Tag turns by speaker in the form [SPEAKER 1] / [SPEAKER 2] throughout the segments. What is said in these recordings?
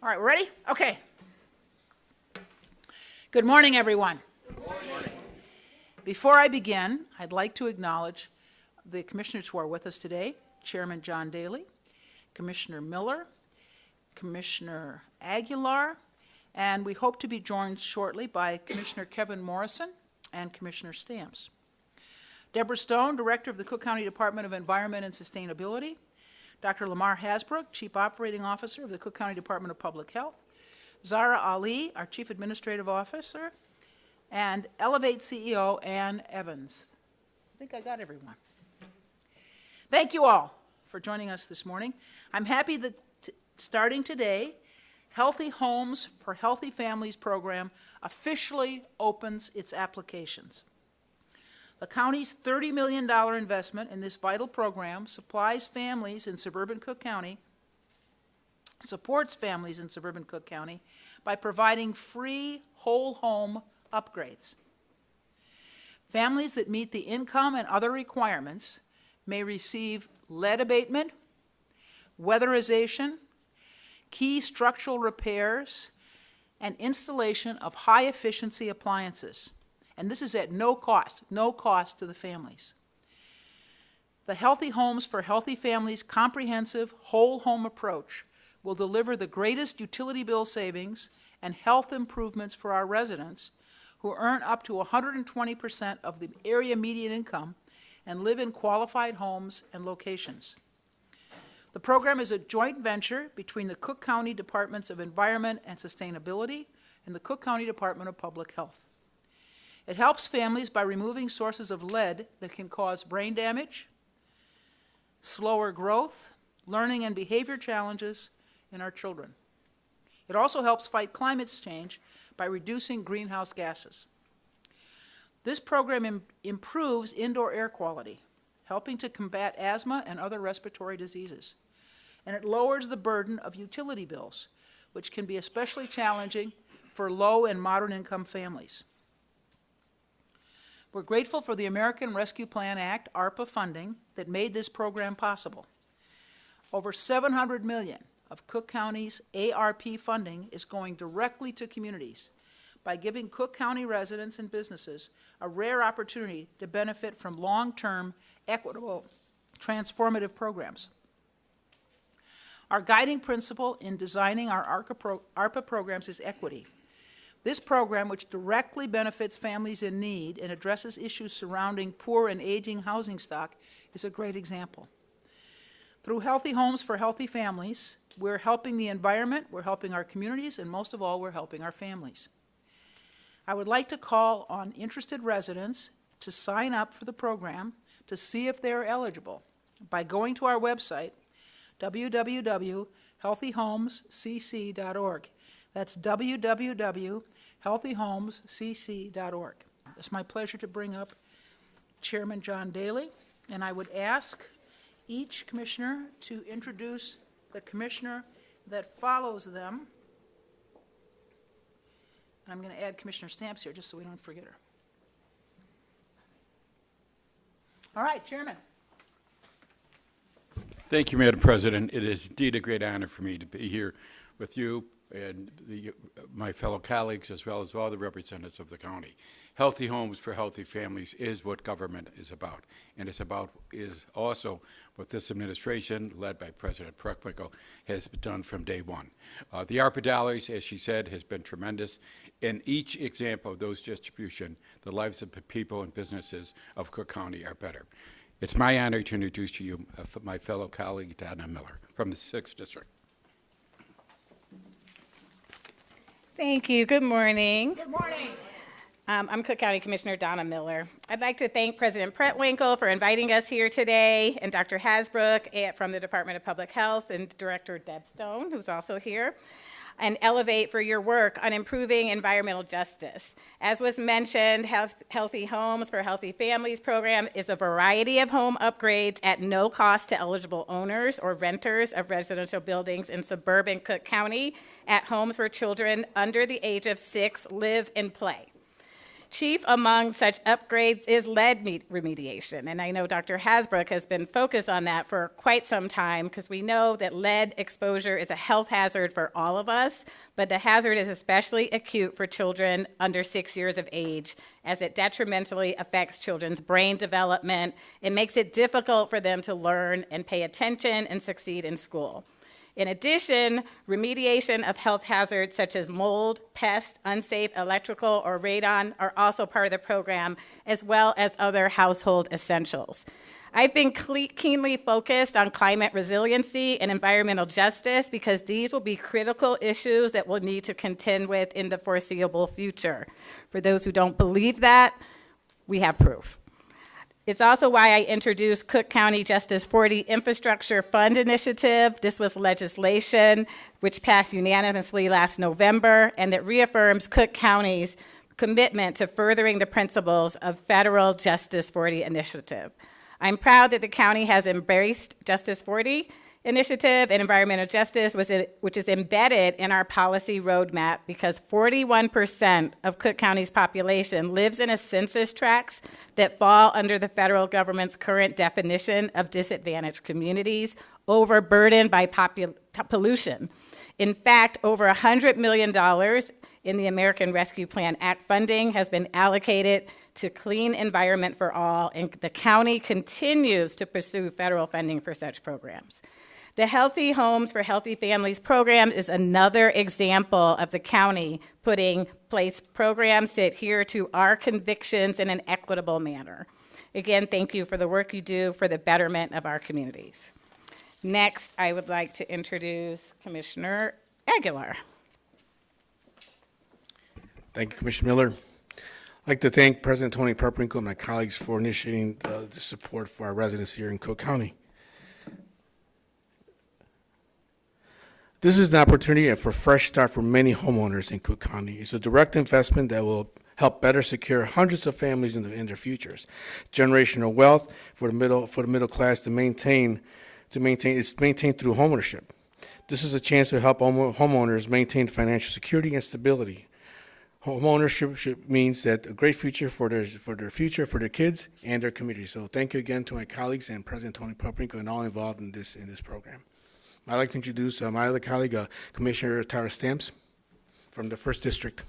[SPEAKER 1] All right, ready? Okay. Good morning, everyone.
[SPEAKER 2] Good morning.
[SPEAKER 1] Before I begin, I'd like to acknowledge the commissioners who are with us today: Chairman John Daly, Commissioner Miller, Commissioner Aguilar, and we hope to be joined shortly by Commissioner Kevin Morrison and Commissioner Stamps. Deborah Stone, Director of the Cook County Department of Environment and Sustainability, Dr. Lamar Hasbrook, Chief Operating Officer of the Cook County Department of Public Health, Zara Ali, our Chief Administrative Officer, and Elevate CEO Ann Evans. I think I got everyone. Thank you all for joining us this morning. I'm happy that starting today, Healthy Homes for Healthy Families program officially opens its applications. The county's $30 million investment in this vital program supports families in suburban Cook County by providing free whole home upgrades. Families that meet the income and other requirements may receive lead abatement, weatherization, key structural repairs, and installation of high-efficiency appliances. And this is at no cost to the families. The Healthy Homes for Healthy Families comprehensive whole home approach will deliver the greatest utility bill savings and health improvements for our residents who earn up to 120% of the area median income and live in qualified homes and locations. The program is a joint venture between the Cook County Departments of Environment and Sustainability and the Cook County Department of Public Health. It helps families by removing sources of lead that can cause brain damage, slower growth, learning and behavior challenges in our children. It also helps fight climate change by reducing greenhouse gases. This program improves indoor air quality, helping to combat asthma and other respiratory diseases. And it lowers the burden of utility bills, which can be especially challenging for low and moderate income families. We're grateful for the American Rescue Plan Act, ARPA funding, that made this program possible. Over $700 million of Cook County's ARP funding is going directly to communities by giving Cook County residents and businesses a rare opportunity to benefit from long-term, equitable, transformative programs. Our guiding principle in designing our ARPA programs is equity. This program, which directly benefits families in need and addresses issues surrounding poor and aging housing stock, is a great example. Through Healthy Homes for Healthy Families, we're helping the environment, we're helping our communities, and most of all, we're helping our families. I would like to call on interested residents to sign up for the program to see if they are eligible by going to our website, www.healthyhomescc.org. That's www.healthyhomescc.org. It's my pleasure to bring up Chairman John Daly, and I would ask each commissioner to introduce the commissioner that follows them. And I'm going to add Commissioner Stamps here just so we don't forget her. All right, Chairman.
[SPEAKER 2] Thank you, Madam President. It is indeed a great honor for me to be here with you and my fellow colleagues, as well as all the representatives of the county. Healthy Homes for Healthy Families is what government is about, and is also what this administration, led by President Preckwinkle, has done from day one. The ARPA dollars, as she said, has been tremendous. In each example of those distribution, the lives of people and businesses of Cook County are better. It's my honor to introduce to you my fellow colleague, Donna Miller, from the 6th District.
[SPEAKER 3] Thank you. Good morning.
[SPEAKER 1] Good morning.
[SPEAKER 3] I'm Cook County Commissioner Donna Miller. I'd like to thank President Preckwinkle for inviting us here today, and Dr. Hasbrook from the Department of Public Health, and Director Deb Stone, who's also here, and Elevate for your work on improving environmental justice. As was mentioned, Healthy Homes for Healthy Families program is a variety of home upgrades at no cost to eligible owners or renters of residential buildings in suburban Cook County at homes where children under the age of 6 live and play. Chief among such upgrades is lead remediation, and I know Dr. Hasbrook has been focused on that for quite some time because we know that lead exposure is a health hazard for all of us, but the hazard is especially acute for children under 6 years of age as it detrimentally affects children's brain development. It makes it difficult for them to learn and pay attention and succeed in school. In addition, remediation of health hazards such as mold, pest, unsafe electrical, or radon are also part of the program, as well as other household essentials. I've been keenly focused on climate resiliency and environmental justice because these will be critical issues that we'll need to contend with in the foreseeable future. For those who don't believe that, we have proof. It's also why I introduced Cook County Justice 40 Infrastructure Fund Initiative. This was legislation which passed unanimously last November, and that reaffirms Cook County's commitment to furthering the principles of Federal Justice 40 Initiative. I'm proud that the county has embraced Justice 40 Initiative and environmental justice, which is embedded in our policy roadmap because 41% of Cook County's population lives in a census tracts that fall under the federal government's current definition of disadvantaged communities, overburdened by pollution. In fact, over $100 million in the American Rescue Plan Act funding has been allocated to clean environment for all, and the county continues to pursue federal funding for such programs. The Healthy Homes for Healthy Families program is another example of the county putting place programs to adhere to our convictions in an equitable manner. Again, thank you for the work you do for the betterment of our communities. Next, I would like to introduce Commissioner Aguilar.
[SPEAKER 4] Thank you, Commissioner Miller. I'd like to thank President Tony Preckwinkle and my colleagues for initiating the support for our residents here in Cook County. This is an opportunity for a fresh start for many homeowners in Cook County. It's a direct investment that will help better secure hundreds of families in their futures. Generational wealth for the middle class is maintained through homeownership. This is a chance to help homeowners maintain financial security and stability. Homeownership means that a great future for their kids and their community. So thank you again to my colleagues and President Tony Preckwinkle and all involved in this program. I'd like to introduce my other colleague, Commissioner Tara Stamps from the 1st District.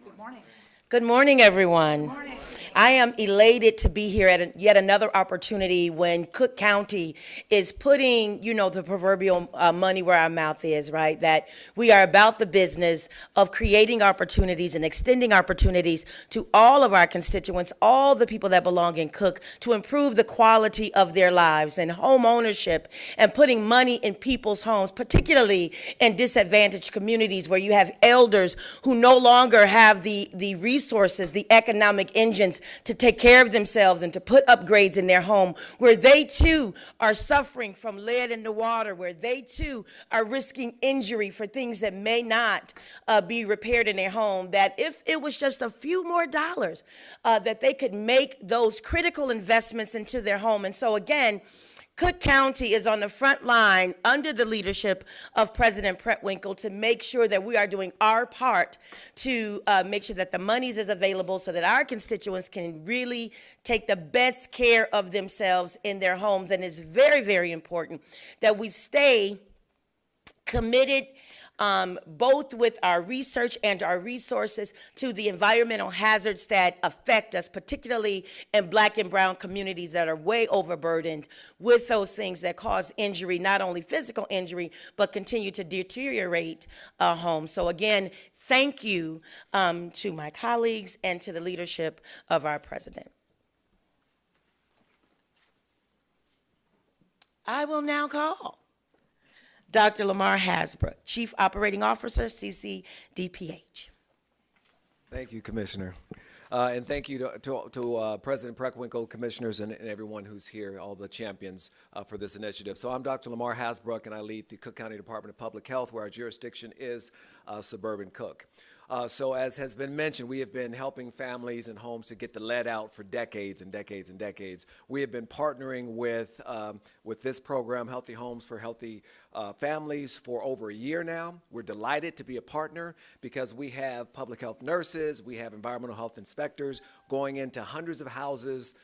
[SPEAKER 1] Good morning.
[SPEAKER 5] Good morning, everyone.
[SPEAKER 1] Good morning.
[SPEAKER 5] I am elated to be here at yet another opportunity when Cook County is putting, the proverbial money where our mouth is, right? That we are about the business of creating opportunities and extending opportunities to all of our constituents, all the people that belong in Cook, to improve the quality of their lives and home ownership and putting money in people's homes, particularly in disadvantaged communities where you have elders who no longer have the resources, the economic engines to take care of themselves and to put upgrades in their home, where they too are suffering from lead in the water, where they too are risking injury for things that may not be repaired in their home, that if it was just a few more dollars, that they could make those critical investments into their home. And so again, Cook County is on the front line under the leadership of President Preckwinkle to make sure that we are doing our part to make sure that the monies is available so that our constituents can really take the best care of themselves in their homes. And it's very, very important that we stay committed both with our research and our resources to the environmental hazards that affect us, particularly in Black and brown communities that are way overburdened with those things that cause injury, not only physical injury, but continue to deteriorate homes. So again, thank you to my colleagues and to the leadership of our president. I will now call Dr. Lamar Hasbrook, Chief Operating Officer, CCDPH.
[SPEAKER 6] Thank you, Commissioner. And thank you to President Preckwinkle, commissioners, and everyone who's here, all the champions for this initiative. So I'm Dr. Lamar Hasbrook, and I lead the Cook County Department of Public Health, where our jurisdiction is suburban Cook. So as has been mentioned, we have been helping families and homes to get the lead out for decades and decades and decades. We have been partnering with this program, Healthy Homes for Healthy Families, for over a year now. We're delighted to be a partner because we have public health nurses, we have environmental health inspectors going into hundreds of houses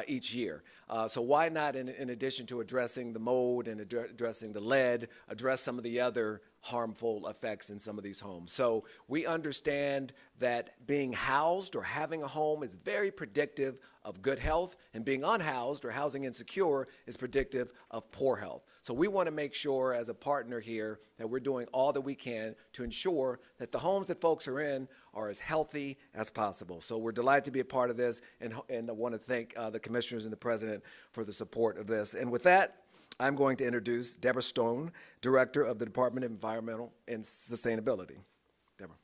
[SPEAKER 6] each year. So why not, in addition to addressing the mold and addressing the lead, address some of the other harmful effects in some of these homes. So we understand that being housed or having a home is very predictive of good health, and being unhoused or housing insecure is predictive of poor health. So we want to make sure as a partner here that we're doing all that we can to ensure that the homes that folks are in are as healthy as possible. So we're delighted to be a part of this, and I want to thank the commissioners and the president for the support of this. And with that, I'm going to introduce Deborah Stone, Director of the Department of Environmental and Sustainability. Deborah.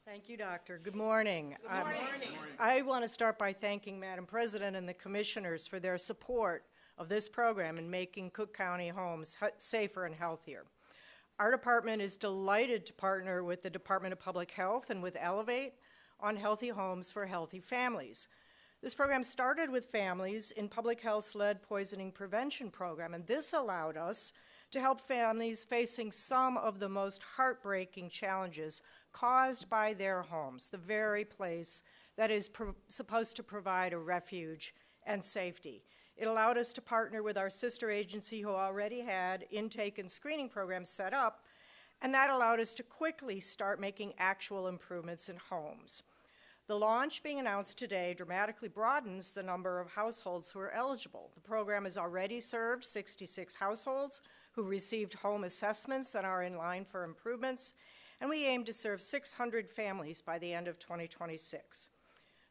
[SPEAKER 7] Thank you, Doctor. Good morning. Good morning. I want to start by thanking Madam President and the commissioners for their support of this program in making Cook County homes safer and healthier. Our department is delighted to partner with the Department of Public Health and with Elevate on Healthy Homes for Healthy Families. This program started with families in Public Health's lead poisoning prevention program, and this allowed us to help families facing some of the most heartbreaking challenges caused by their homes, the very place that is supposed to provide a refuge and safety. It allowed us to partner with our sister agency who already had intake and screening programs set up, and that allowed us to quickly start making actual improvements in homes. The launch being announced today dramatically broadens the number of households who are eligible. The program has already served 66 households who received home assessments and are in line for improvements, and we aim to serve 600 families by the end of 2026.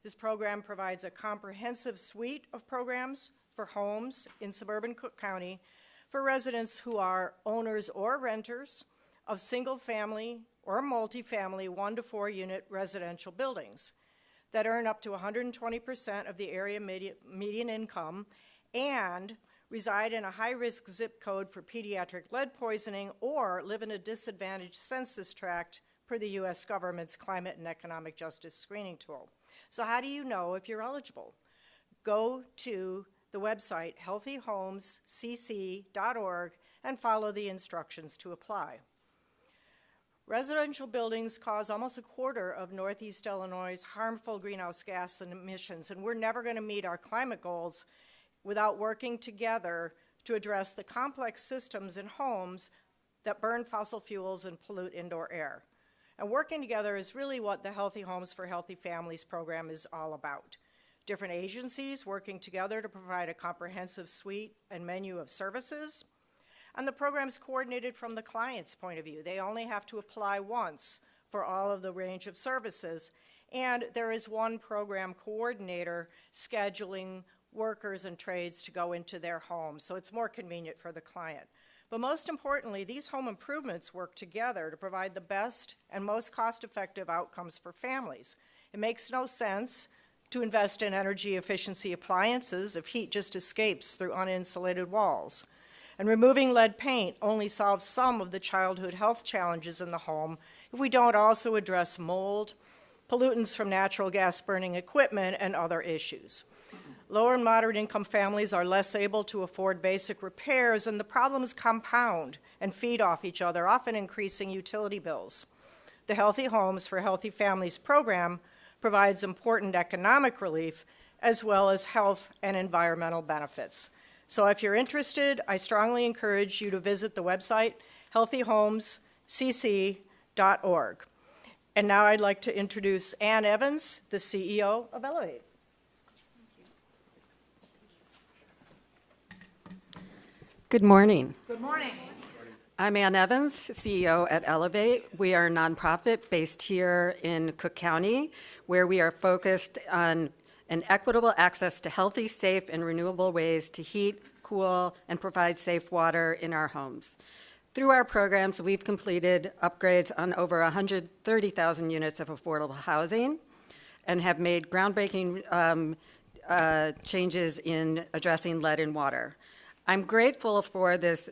[SPEAKER 7] This program provides a comprehensive suite of programs for homes in suburban Cook County for residents who are owners or renters of single-family or multifamily 1 to 4 unit residential buildings that earn up to 120% of the area median income and reside in a high-risk zip code for pediatric lead poisoning or live in a disadvantaged census tract per the U.S. government's Climate and Economic Justice Screening Tool. So how do you know if you're eligible? Go to the website healthyhomescc.org and follow the instructions to apply. Residential buildings cause almost a quarter of Northeast Illinois' harmful greenhouse gas emissions, and we're never going to meet our climate goals without working together to address the complex systems in homes that burn fossil fuels and pollute indoor air. And working together is really what the Healthy Homes for Healthy Families program is all about. Different agencies working together to provide a comprehensive suite and menu of services. And the program's coordinated from the client's point of view. They only have to apply once for all of the range of services. And there is one program coordinator scheduling workers and trades to go into their homes, so it's more convenient for the client. But most importantly, these home improvements work together to provide the best and most cost-effective outcomes for families. It makes no sense to invest in energy efficiency appliances if heat just escapes through uninsulated walls. And removing lead paint only solves some of the childhood health challenges in the home if we don't also address mold, pollutants from natural gas burning equipment, and other issues. Lower and moderate income families are less able to afford basic repairs, and the problems compound and feed off each other, often increasing utility bills. The Healthy Homes for Healthy Families program provides important economic relief as well as health and environmental benefits. So if you're interested, I strongly encourage you to visit the website healthyhomescc.org. And now I'd like to introduce Ann Evans, the CEO of Elevate.
[SPEAKER 8] Good morning.
[SPEAKER 1] Good morning.
[SPEAKER 8] I'm Ann Evans, CEO at Elevate. We are a nonprofit based here in Cook County, where we are focused on an equitable access to healthy, safe, and renewable ways to heat, cool, and provide safe water in our homes. Through our programs, we've completed upgrades on over 130,000 units of affordable housing and have made groundbreaking changes in addressing lead in water. I'm grateful for this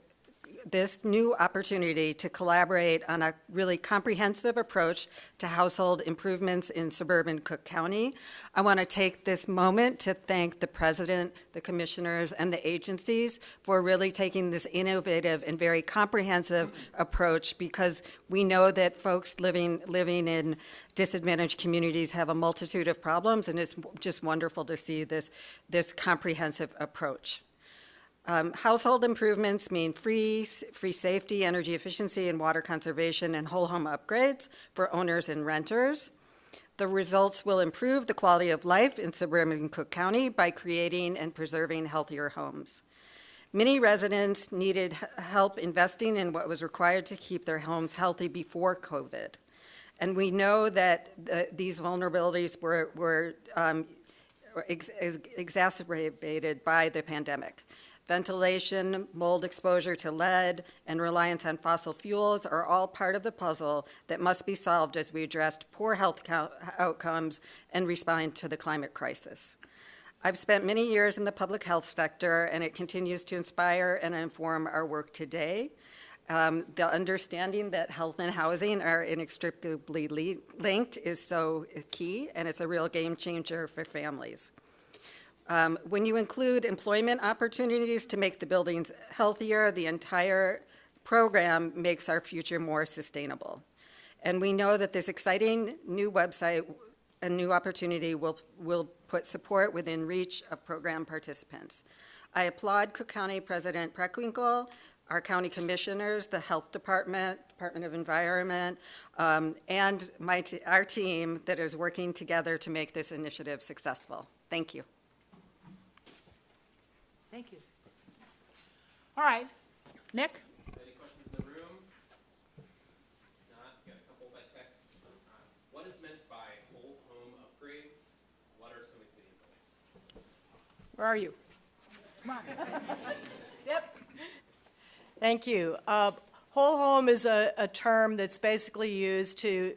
[SPEAKER 8] this new opportunity to collaborate on a really comprehensive approach to household improvements in suburban Cook County. I want to take this moment to thank the president, the commissioners, and the agencies for really taking this innovative and very comprehensive approach, because we know that folks living in disadvantaged communities have a multitude of problems, and it's just wonderful to see this comprehensive approach. Household improvements mean free safety, energy efficiency, and water conservation, and whole home upgrades for owners and renters. The results will improve the quality of life in suburban Cook County by creating and preserving healthier homes. Many residents needed help investing in what was required to keep their homes healthy before COVID. And we know that these vulnerabilities were exacerbated by the pandemic. Ventilation, mold exposure to lead, and reliance on fossil fuels are all part of the puzzle that must be solved as we address poor health outcomes and respond to the climate crisis. I've spent many years in the public health sector, and it continues to inspire and inform our work today. The understanding that health and housing are inextricably linked is so key, and it's a real game changer for families. When you include employment opportunities to make the buildings healthier, the entire program makes our future more sustainable. And we know that this exciting new website and new opportunity will put support within reach of program participants. I applaud Cook County President Preckwinkle, our county commissioners, the Health Department, Department of Environment, and our team that is working together to make this initiative successful. Thank you.
[SPEAKER 1] Thank you. All right, Nick?
[SPEAKER 9] Any questions in the room? Not, got a couple by text. What is meant by whole home upgrades? What are some examples?
[SPEAKER 1] Where are you? Come on. Yep.
[SPEAKER 7] Thank you. Whole home is a term that's basically used to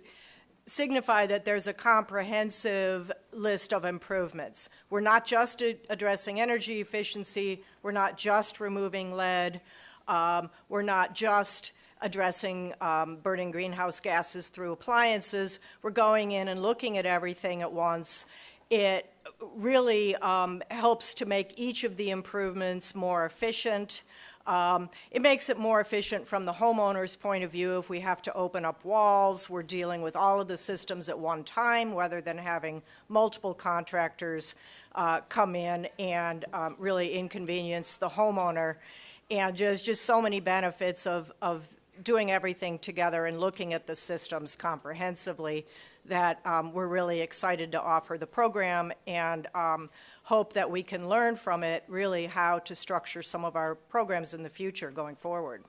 [SPEAKER 7] signify that there's a comprehensive list of improvements. We're not just addressing energy efficiency, we're not just removing lead, we're not just addressing burning greenhouse gases through appliances. We're going in and looking at everything at once. It really helps to make each of the improvements more efficient. It makes it more efficient from the homeowner's point of view. If we have to open up walls, we're dealing with all of the systems at one time rather than having multiple contractors come in and really inconvenience the homeowner. And there's just so many benefits of doing everything together and looking at the systems comprehensively that we're really excited to offer the program, and hope that we can learn from it really how to structure some of our programs in the future going forward.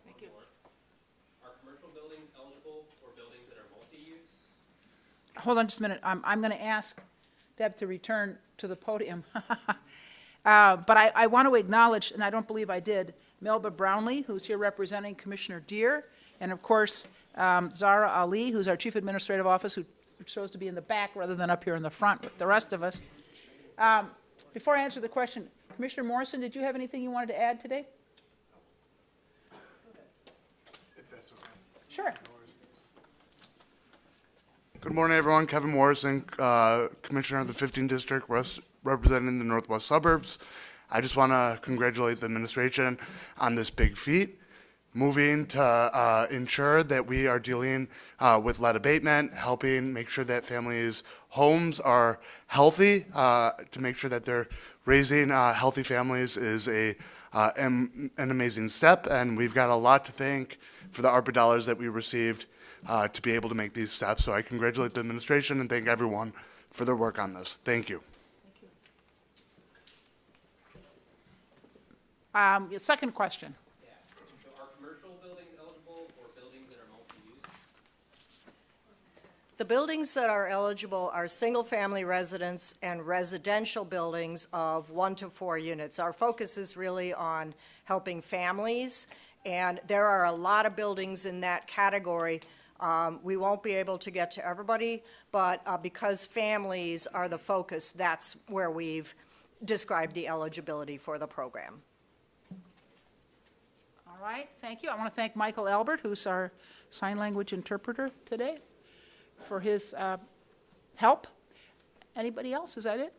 [SPEAKER 1] Thank you.
[SPEAKER 9] Are commercial buildings eligible for buildings that are multi-use?
[SPEAKER 1] Hold on just a minute. I'm going to ask Deb to return to the podium. But I want to acknowledge, and I don't believe I did, Melba Brownlee, who's here representing Commissioner Deere, and of course, Zara Ali, who's our Chief Administrative Officer, who chose to be in the back rather than up here in the front with the rest of us. Before I answer the question, Commissioner Morrison, did you have anything you wanted to add today?
[SPEAKER 10] If that's okay.
[SPEAKER 1] Sure.
[SPEAKER 10] Good morning, everyone. Kevin Morrison, Commissioner of the 15th District, representing the Northwest Suburbs. I just want to congratulate the administration on this big feat, moving to ensure that we are dealing with lead abatement, helping make sure that families' homes are healthy, to make sure that they're raising healthy families is an amazing step, and we've got a lot to thank for the ARPA dollars that we received to be able to make these steps. So I congratulate the administration and thank everyone for their work on this. Thank you.
[SPEAKER 1] Your second question.
[SPEAKER 9] Yeah. So are commercial buildings eligible for buildings that are multi-use?
[SPEAKER 7] The buildings that are eligible are single-family residence and residential buildings of 1 to 4 units. Our focus is really on helping families, and there are a lot of buildings in that category. We won't be able to get to everybody, but because families are the focus, that's where we've described the eligibility for the program.
[SPEAKER 1] right, thank you. I want to thank Michael Albert, who's our sign language interpreter today, for his help. Anybody else? Is that it?